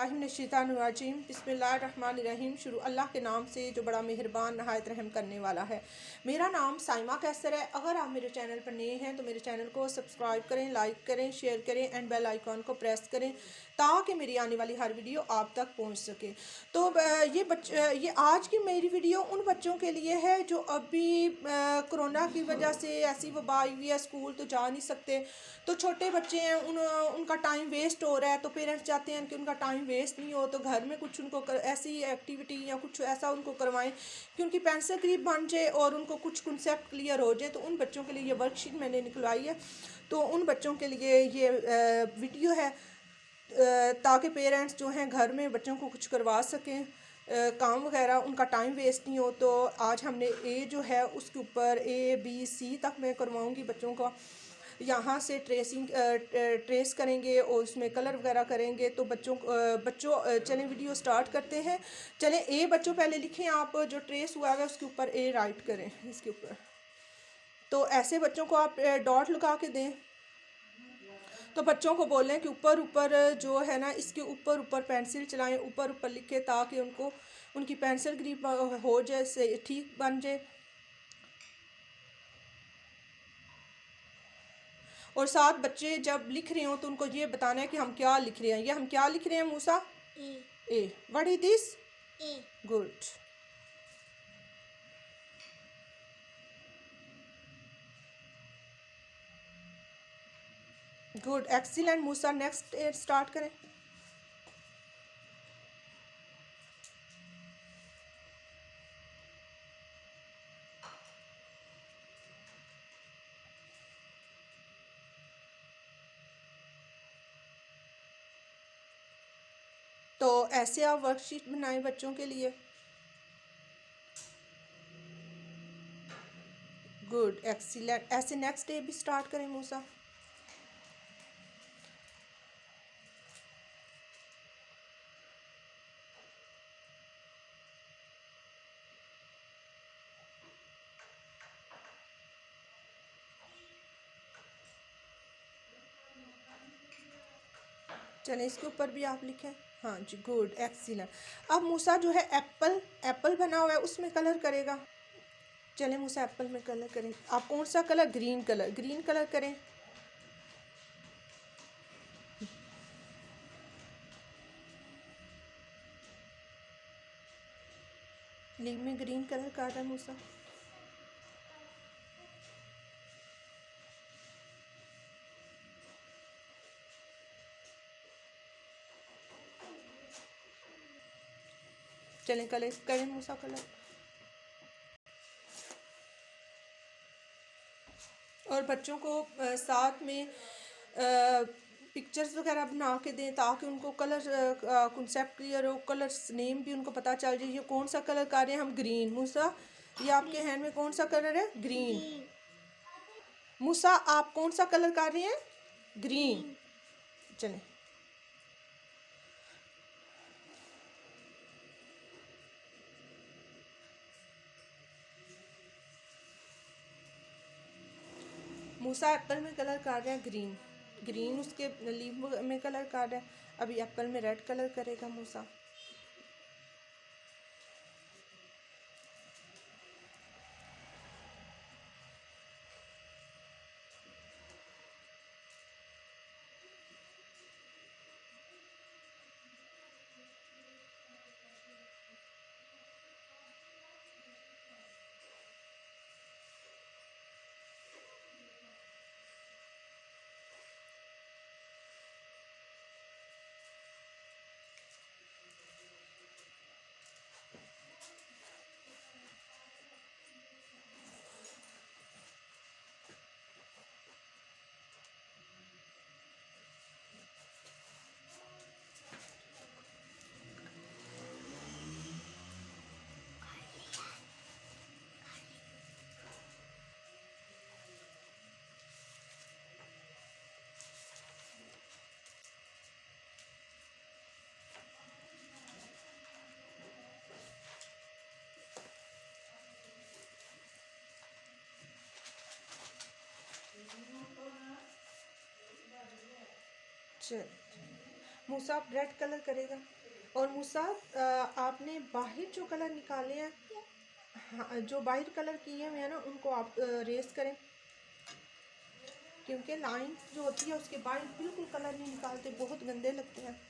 औज़ुबिल्लाहिमिनश्शैतानिर्रजीम बिस्मिल्लाहिर्रहमानिर्रहीम। शुरू अल्लाह के नाम से जो बड़ा मेहरबान नहायत रहम करने वाला है। मेरा नाम साइमा कैसर है। अगर आप मेरे चैनल पर नए हैं तो मेरे चैनल को सब्सक्राइब करें, लाइक करें, शेयर करें एंड बेल आइकॉन को प्रेस करें ताकि मेरी आने वाली हर वीडियो आप तक पहुंच सके। तो ये आज की मेरी वीडियो उन बच्चों के लिए है जो अभी कोरोना की वजह से ऐसी वबा आई हुई है, स्कूल तो जा नहीं सकते, तो छोटे बच्चे हैं, उनका टाइम वेस्ट हो रहा है। तो पेरेंट्स चाहते हैं कि उनका टाइम वेस्ट नहीं हो, तो घर में कुछ उनको ऐसी एक्टिविटी या कुछ ऐसा उनको करवाएं कि उनकी पेंसिल ग्रिप बन जाए और उनको कुछ कंसेप्ट क्लियर हो जाए। तो उन बच्चों के लिए ये वर्कशीट मैंने निकलवाई है। तो उन बच्चों के लिए ये वीडियो है ताकि पेरेंट्स जो हैं घर में बच्चों को कुछ करवा सकें, काम वगैरह, उनका टाइम वेस्ट नहीं हो। तो आज हमने ए जो है उसके ऊपर ABC तक मैं करवाऊंगी बच्चों का। यहाँ से ट्रेस करेंगे और उसमें कलर वगैरह करेंगे। तो बच्चों चलें वीडियो स्टार्ट करते हैं। चलें ए बच्चों पहले लिखें, आप जो ट्रेस हुआ है उसके ऊपर A राइट करें इसके ऊपर। तो ऐसे बच्चों को आप डॉट लगा के दें। तो बच्चों को बोलें कि ऊपर ऊपर जो है ना, इसके ऊपर ऊपर पेंसिल चलाएं, ऊपर ऊपर लिखें ताकि उनको उनकी पेंसिल ग्रिप हो जाए, से ठीक बन जाए। और साथ बच्चे जब लिख रहे हो तो उनको ये बताना है कि हम क्या लिख रहे हैं। ये हम क्या लिख रहे हैं Musa? A. What is this? A. Good. Good, excellent Musa. Next start करें। तो ऐसे आप वर्कशीट बनाएं बच्चों के लिए। Good, excellent. ऐसे नेक्स्ट डे भी स्टार्ट करें मूसा। चलें इसके ऊपर भी आप लिखें। हाँ जी, गुड, एक्सीलेंट। अब मूसा जो है एप्पल बना हुआ है उसमें कलर करेगा। चलें मूसा एप्पल में कलर करें। आप कौन सा कलर? ग्रीन कलर करें। लीव में ग्रीन कलर कर रहा है मूसा। चलें कलर करें मूसा कलर। और बच्चों को साथ में पिक्चर्स वगैरह बना के दें ताकि उनको कलर कॉन्सेप्ट क्लियर हो, कलर्स नेम भी उनको पता चल जाए। ये कौन सा कलर कर रहे हैं हम? ग्रीन। मूसा ये आपके हैंड में कौन सा कलर है? ग्रीन। मूसा आप कौन सा कलर कर रहे हैं? ग्रीन। चलें मूसा एप्पल में कलर कर रहे हैं ग्रीन उसके लीव में कलर कर रहा है। अभी एप्पल में रेड कलर करेगा मूसा। चल मूसा रेड कलर करेगा। और मूसा आपने बाहर जो कलर निकाले हैं, हाँ, जो बाहर कलर किए हुए हैं ना, उनको आप रेस करें, क्योंकि लाइन जो होती है उसके बाहर बिल्कुल कलर नहीं निकालते, बहुत गंदे लगते हैं।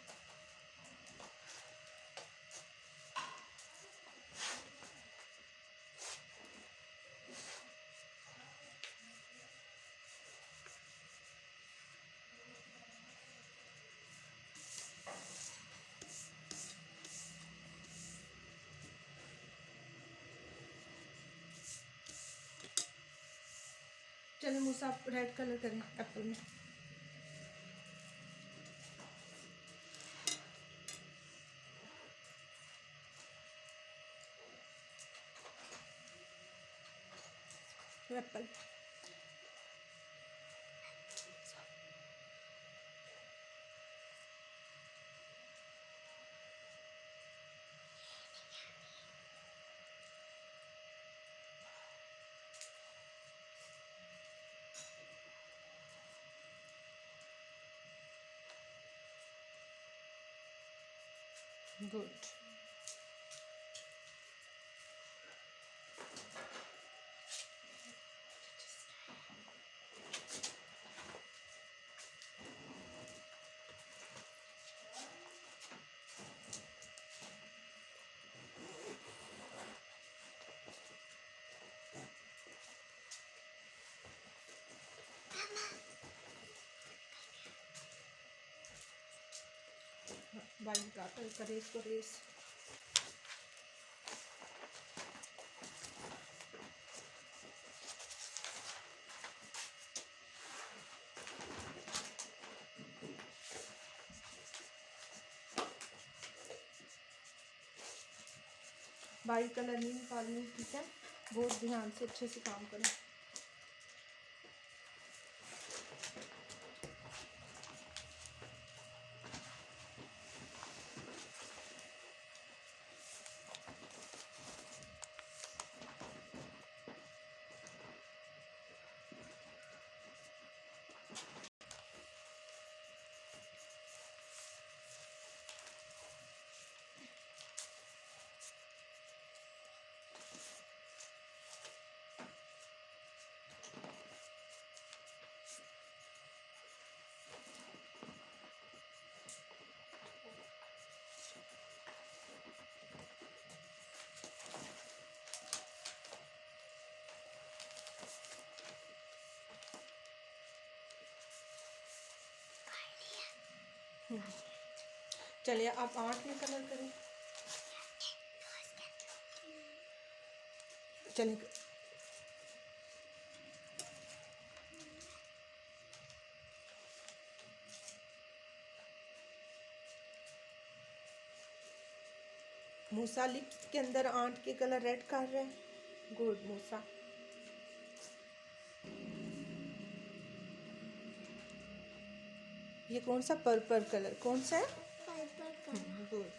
चलिए मूसा आप रेड कलर करें एप्पल में। Apple good. बाइक का करे इसको रेस। बाइक कलर नहीं निकालनी, ठीक है, बहुत ध्यान से अच्छे से काम करें। चलिए आप 8 में कलर करें। चलिए मूसा लिप्स के अंदर 8 के कलर रेड कर रहे हैं। गुड मूसा। ये कौन सा पर्पल कलर, कौन सा है? गुड।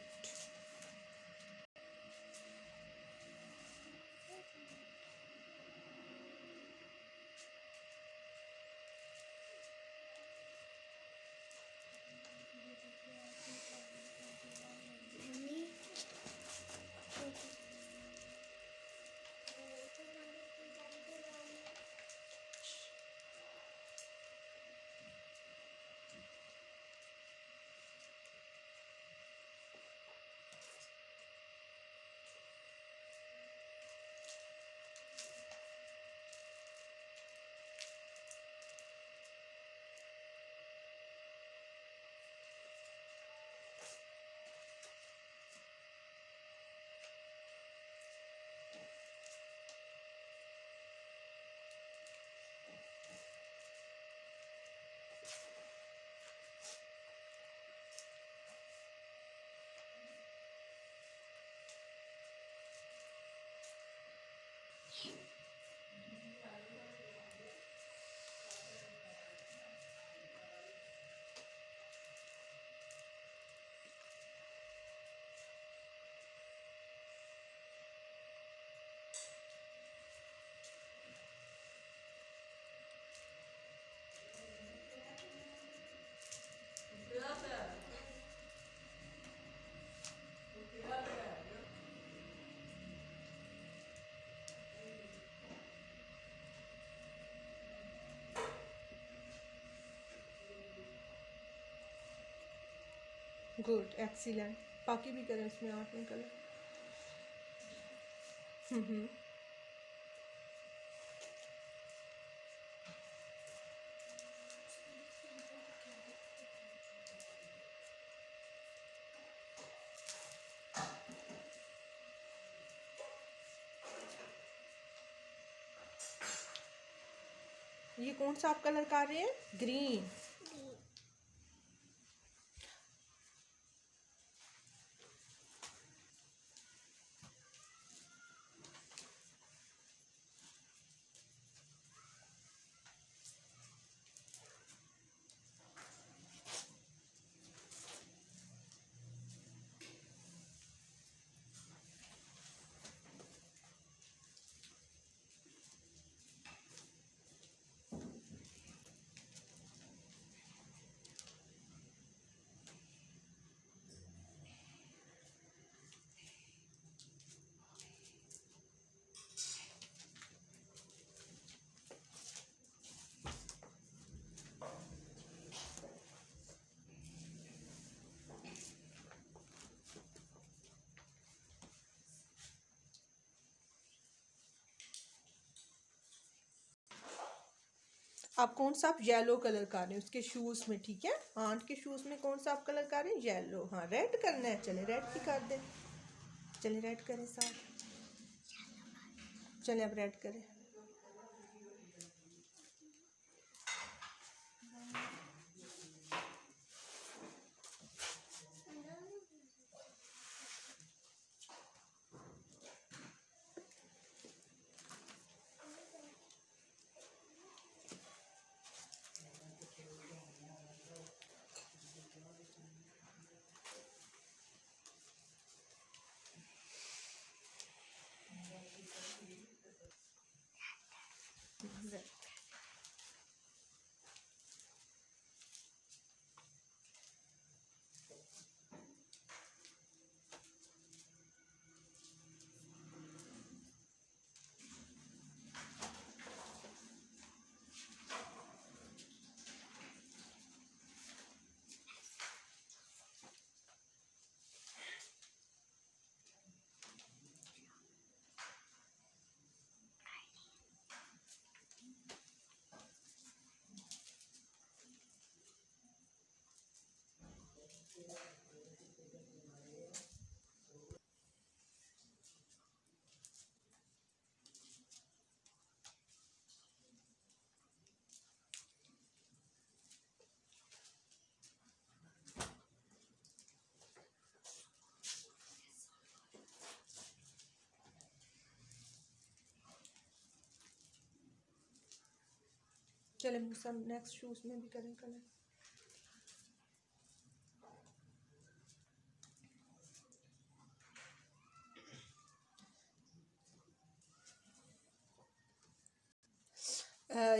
Good, excellent. बाकी भी करें इसमें आर्ट में कलर। हम्म। ये कौन सा आप कलर कर रहे हैं? ग्रीन। आप कौन सा आप येलो कलर कर रहे हैं उसके शूज में, ठीक है? आंट के शूज में कौन सा आप कलर कर रहे हैं? येलो। हाँ, रेड करना है, चले रेड भी कर दें। चले रेड करें साथ। चले अब रेड करें। चले मूसा नेक्स्ट शूज में भी करें कलर।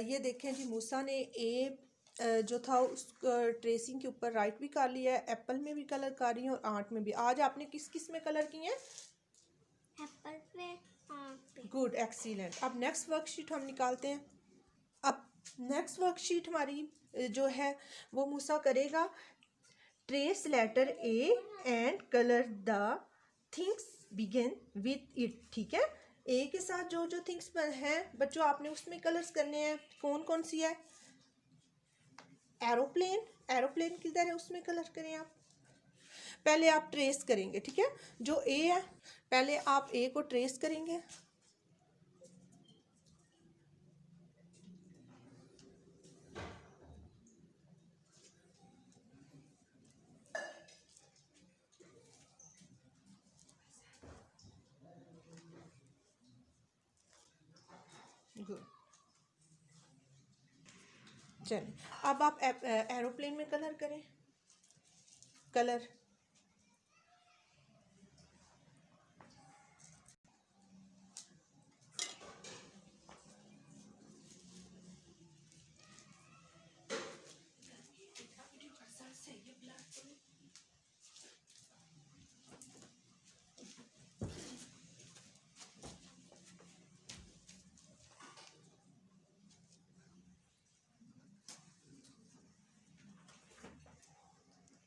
ये देखें जी, मूसा ने ए जो था उस ट्रेसिंग के ऊपर राइट भी कर लिया है, एप्पल में भी कलर कर रही है और आर्ट में भी। आज आपने किस किस में कलर किए हैं? एप्पल पे, आर्ट पे। Good, excellent. अब नेक्स्ट वर्कशीट हम निकालते हैं। अब नेक्स्ट वर्कशीट हमारी जो है वो मूसा करेगा trace letter A and colour the things begin with it, ठीक है? ए के साथ जो जो थिंग्स हैं बच्चों आपने उसमें कलर्स करने हैं। कौन कौन सी है? एरोप्लेन। एरोप्लेन किधर है, उसमें कलर करें आप। पहले आप ट्रेस करेंगे, ठीक है? जो ए है पहले आप ए को ट्रेस करेंगे। गुड, चलिए अब आप एरोप्लेन में कलर करें। कलर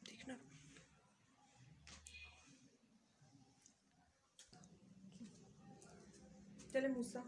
देखना। चले मूसा।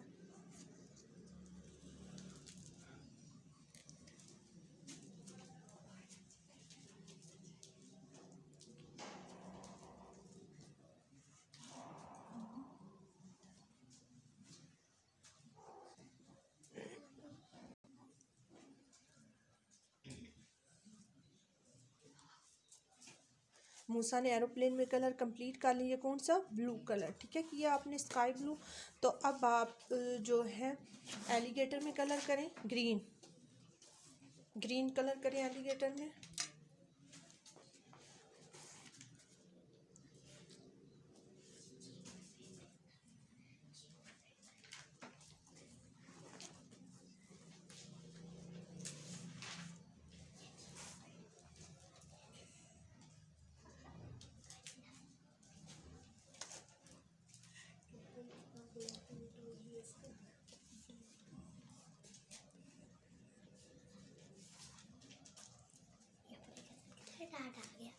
मूसा ने एरोप्लेन में कलर कंप्लीट कर लिया, कौन सा, ब्लू कलर, ठीक है, किया आपने स्काई ब्लू। तो अब आप जो है एलिगेटर में कलर करें, ग्रीन, ग्रीन कलर करें एलिगेटर में। डाट आ गया।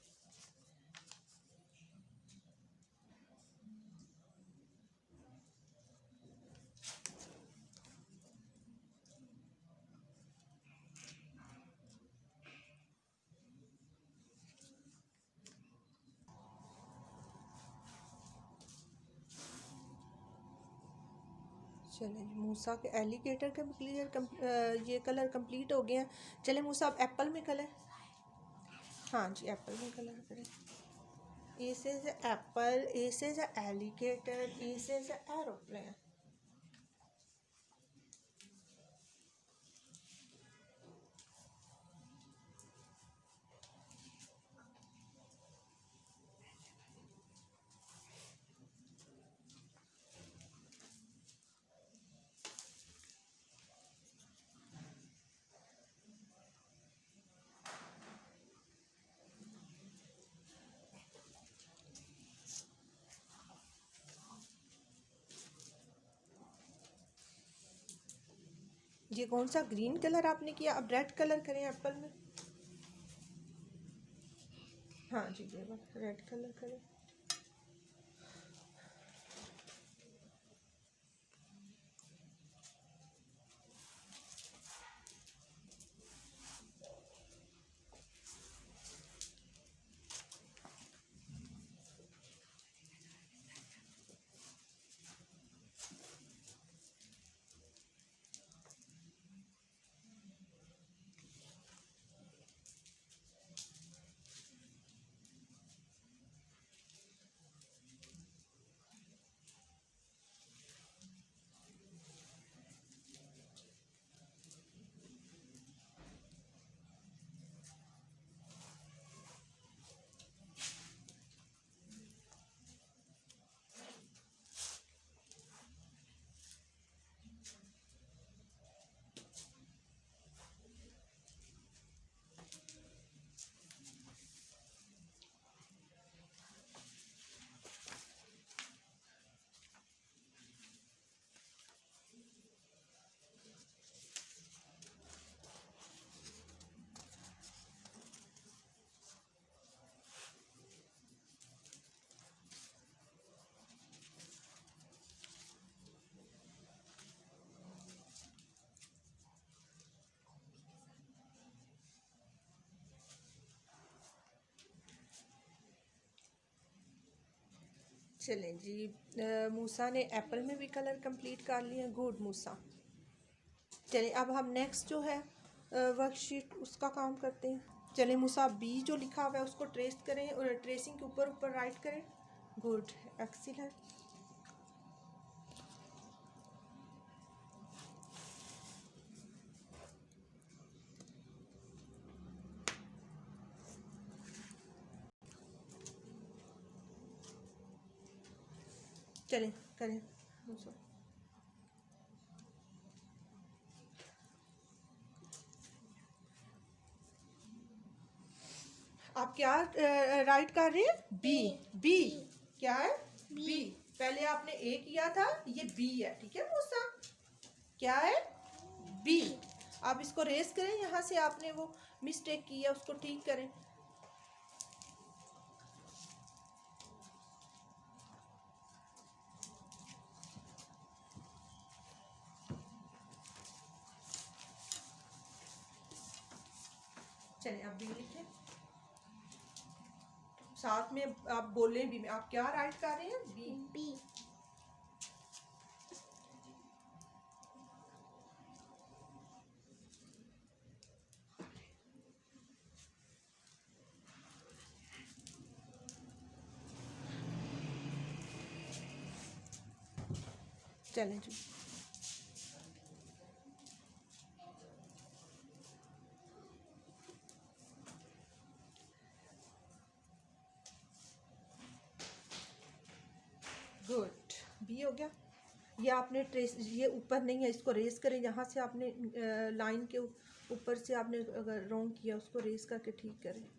चलें मूसा के एलिगेटर का ये कलर कंप्लीट हो गए हैं। चले मूसा अब एप्पल में कलर, हाँ जी एप्पल में कलर करें। ए से एप्पल, ए से एलिगेटर, ए से एरोप्लेन। ये कौन सा ग्रीन कलर आपने किया, अब रेड कलर करें एप्पल में। हाँ जी ये रेड कलर करें। चलें जी मूसा ने एप्पल में भी कलर कंप्लीट कर लिया, गुड मूसा। चलें अब हम नेक्स्ट जो है वर्कशीट उसका काम करते हैं। चलें मूसा बी जो लिखा हुआ है उसको ट्रेस करें और ट्रेसिंग के ऊपर ऊपर राइट करें, गुड एक्सीलेंट। चलें करें मूसा। आप क्या राइट कर रहे हैं, बी, बी क्या है, बी। पहले आपने ए किया था, ये बी है, ठीक है मूसा, क्या है, बी। आप इसको रेस करें, यहाँ से आपने वो मिस्टेक की है उसको ठीक करें। चलिए आप बी लिखें, साथ में आप बोलें बी में। आप क्या राइट कर रहे हैं? बी। बी। चलें जी। गुड, बी हो गया। ये आपने ट्रेस, ये ऊपर नहीं है, इसको रेस करें। यहाँ से आपने लाइन के ऊपर से आपने अगर रॉन्ग किया उसको रेस करके ठीक करें।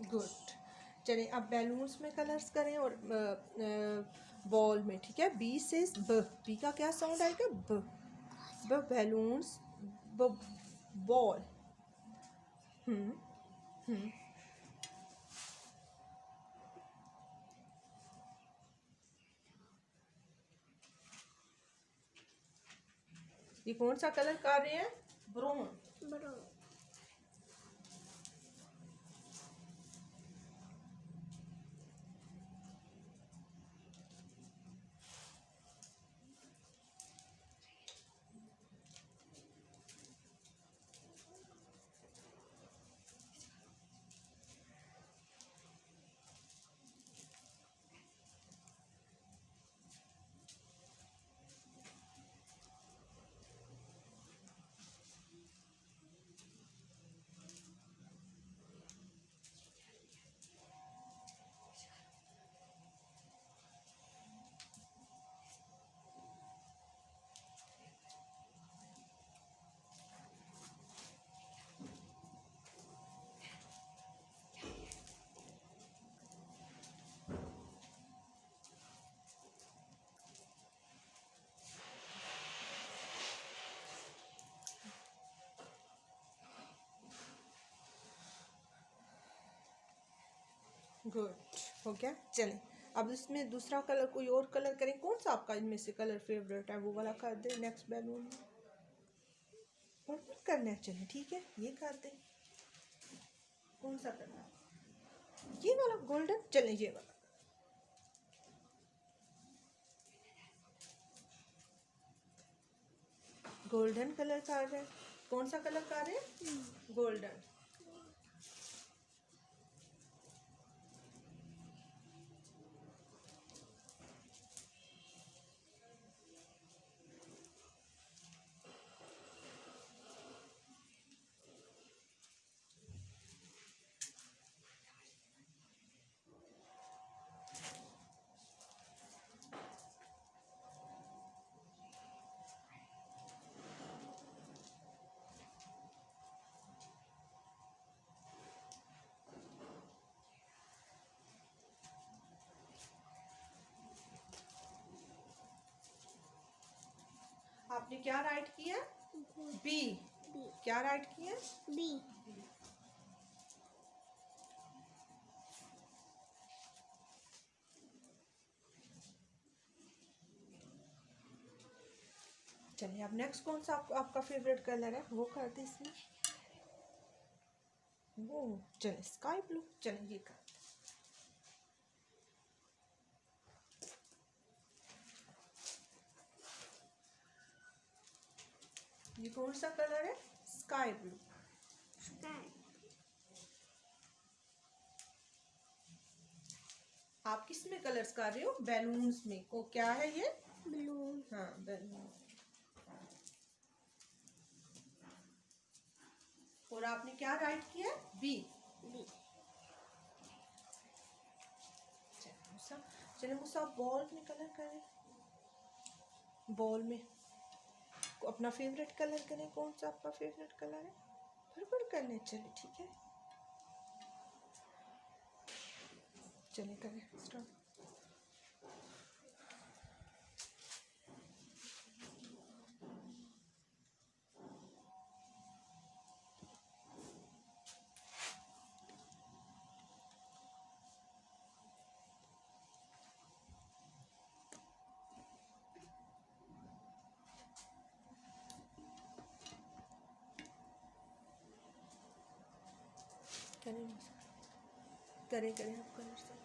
गुड। चलिए अब बैलून्स में कलर्स करें और बॉल में, ठीक है। बी से ब, बी का क्या साउंड आएगा? ब। ब बैलून्स, ब बॉल। हम्म। ये कौन सा कलर कर रहे हैं? ब्राउन। ब्राउन। गुड, हो गया। चलें अब इसमें दूसरा कलर, कोई और कलर करें। कौन सा आपका इनमें से कलर फेवरेट है? वो वाला कर दें नेक्स्ट बैलून में। पर्पल करना है? चलें ठीक है, ये कर दें। कौन सा करना है? ये वाला गोल्डन। चलें ये वाला। गोल्डन कलर कर रहे हैं। कौन सा कलर कर रहे हैं? गोल्डन। आपने क्या राइट किया? बी। बी। क्या राइट किया? बी। चलिए अब नेक्स्ट कौन सा आपका फेवरेट कलर है वो कर दें इसमें। वो चलिए स्काई ब्लू। चलिए ये कर। ये कौन सा कलर है? Sky blue. स्काई। आप किस में कलर्स कर रहे हो? बैलून्स में। को क्या है ये? ब्लू। हाँ बैलून। और आपने क्या राइट किया? बी। बी। चलिए मुझसे बॉल में कलर करें। बॉल में अपना फेवरेट कलर करें। कौन सा आपका फेवरेट कलर है? पर्पल करने। चलिए ठीक है, चलिए करें स्टार्ट। चलें करें करें आप कलर से।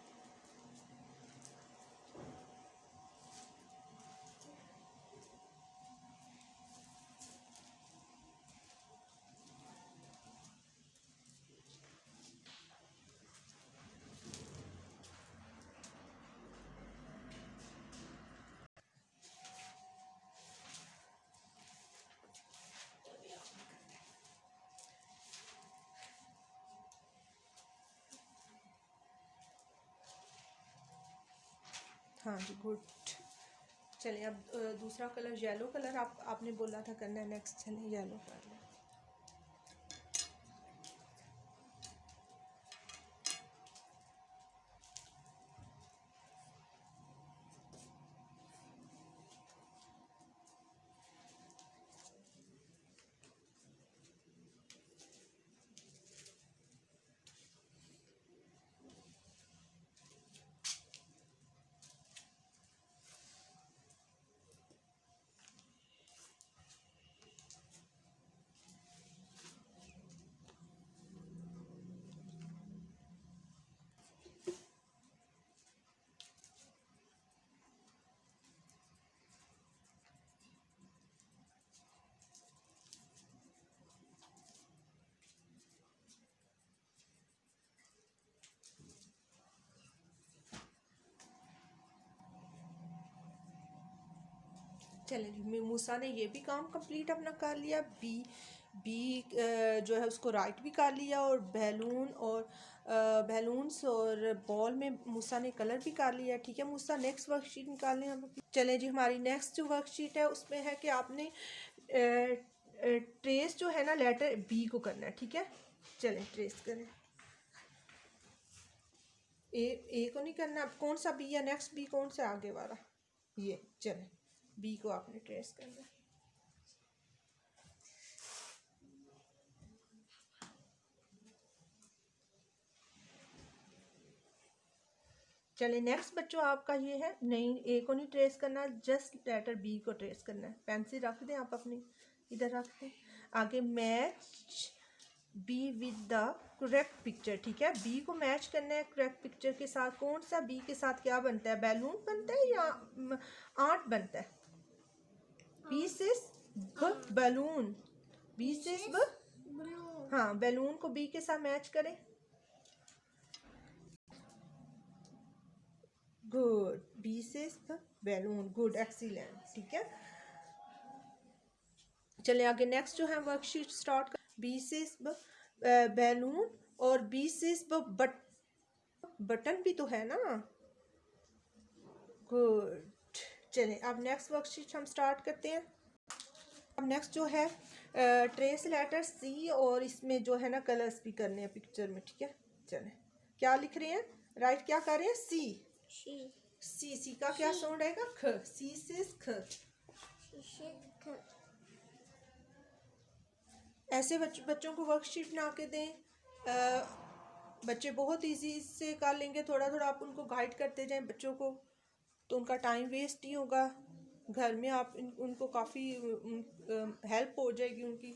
हाँ जी गुड। चलिए अब दूसरा कलर येलो कलर आपने बोला था करना है नेक्स्ट। चलिए येलो कर लें। चलें जी, मूसा ने ये भी काम कंप्लीट अपना कर लिया। बी जो है उसको राइट भी कर लिया, और बैलून्स और बॉल में मूसा ने कलर भी कर लिया। ठीक है मूसा, नेक्स्ट वर्कशीट निकालें हम। चलें जी, हमारी नेक्स्ट जो वर्कशीट है उसमें है कि आपने ट्रेस जो है ना लेटर बी को करना है। ठीक है, चलें ट्रेस करें। ए को नहीं करना। अब कौन सा बी है नेक्स्ट? बी कौन सा आगे वाला? ये। चलें बी को आपने ट्रेस करना है। चलिए नेक्स्ट बच्चों आपका ये है, नहीं ए को नहीं ट्रेस करना, जस्ट लेटर बी को ट्रेस करना है। पेंसिल रख दें आप अपनी, इधर रख दें। आगे match be with the correct picture. ठीक है, बी को मैच करना है करेक्ट पिक्चर के साथ। कौन सा बी के साथ क्या बनता है? बैलून बनता है या आर्ट बनता है? बी से बैलून, बी से हाँ, बैलून को बी के साथ मैच करें। गुड, बी से बैलून। Good, excellent. ठीक है, चलिए आगे नेक्स्ट जो है वर्कशीट स्टार्ट कर। बी से बैलून और बी से बटन भी तो है ना। गुड, चलिए अब नेक्स्ट वर्कशीट हम स्टार्ट करते हैं। अब नेक्स्ट जो है ट्रेस लेटर सी, और इसमें जो है ना कलर्स भी करने हैं पिक्चर में। ठीक है, चलें क्या लिख रहे हैं? राइट क्या कर रहे हैं? सी। सी का क्या साउंड आएगा? ख। सी से ख। ऐसे बच्चों को वर्कशीट बना के दें। बच्चे बहुत इजी से कर लेंगे। थोड़ा थोड़ा आप उनको गाइड करते जाएं बच्चों को, तो उनका टाइम वेस्ट नहीं होगा। घर में आप उनको काफ़ी हेल्प हो जाएगी उनकी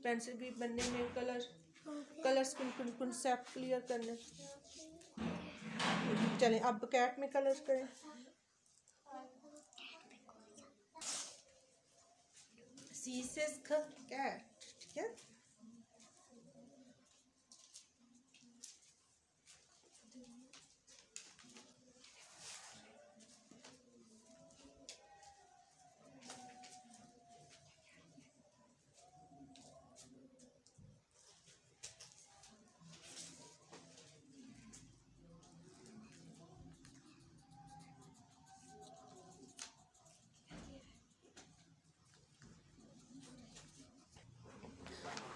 पेंसिल ग्रिप बनने में, कलर्स कंसेप्ट क्लियर करने। चलें अब कैट में कलर्स करें। सी से कैट। ठीक है,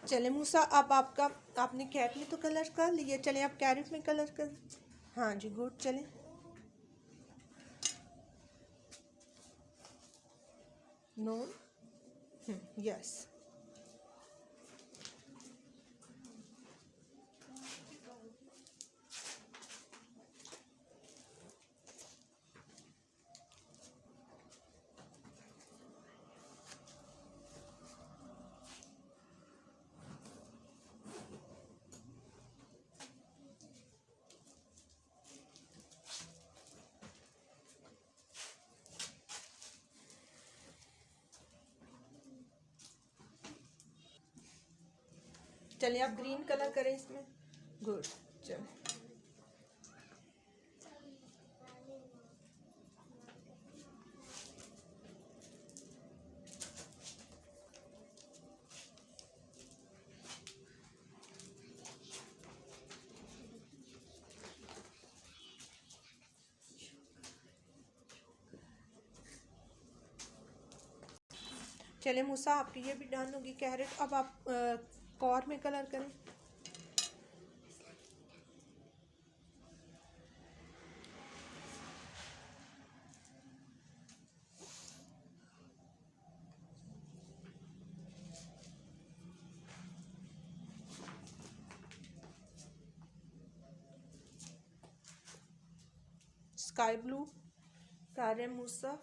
चले मूसा अब आपने कैट में तो कलर कर लिए, चले आप कैरेट में कलर कर। हाँ जी गुड, चलें। No, yes. चलिए आप ग्रीन कलर करें इसमें। गुड, चलिए। चलिए मूसा, आपकी ये भी डन होगी कैरेट। अब आप कॉर में कलर करें। स्काई ब्लू कर रहे हैं मूसा।